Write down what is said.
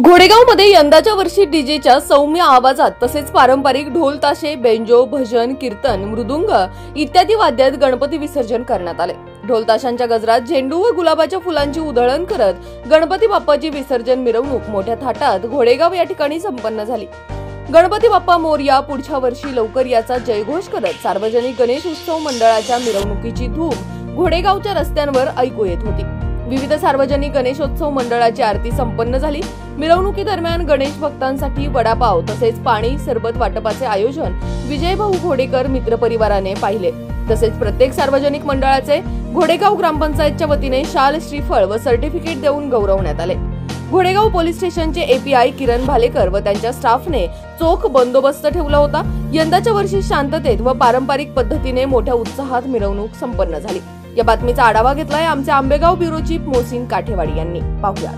घोडेगावमध्ये यंदाच्या वर्षी डीजेच्या सौम्य आवाजात तसेच पारंपरिक ढोल ताशे, बेंजो, भजन, कीर्तन, मृदुंग इत्यादी वाद्यात गणपती विसर्जन करण्यात आले। ढोल ताशांच्या गजरात झेंडू व गुलाबाच्या फुलांची उधळण करत गणपती बाप्पाची विसर्जन मिरवणूक मोठ्या थाटात घोडेगाव या ठिकाणी संपन्न झाली। गणपती बाप्पा मोरया, पुढच्या वर्षी लवकर याचा जयघोष करत सार्वजनिक गणेश उत्सव मंडळाच्या मिरवणुकीची धूम घोडेगावच्या रस्त्यांवर ऐकू येत होती। विविध सार्वजनिक गणेशोत्सव मंडळाची आरती संपन्न झाली। मिरवणुकीदरम्यान गणेश भक्तांसाठी वडापाव तसेच पाणी सरबत वाटपाचे आयोजन विजयभाऊ घोडेकर मित्र परिवाराने पाहिले। तसेच प्रत्येक सार्वजनिक मंडळाचे घोडेगाव ग्रामपंचायतच्या वतीने शाल, श्रीफळ व सर्टिफिकेट देऊन गौरवण्यात आले। घोडेगाव पोलीस स्टेशनचे एपीआय किरण भालेकर व त्यांच्या स्टाफने चोख बंदोबस्त ठेवला होता। यंदाच्या वर्षी शांततेत व पारंपरिक पद्धतीने मोठ्या उत्साहात मिरवणूक संपन्न झाली। या बातमीचा आढावा घेतलाय आमचे आंबेगाव ब्युरो चीफ मोहसिन काठेवाडी यांनी। पाहूया।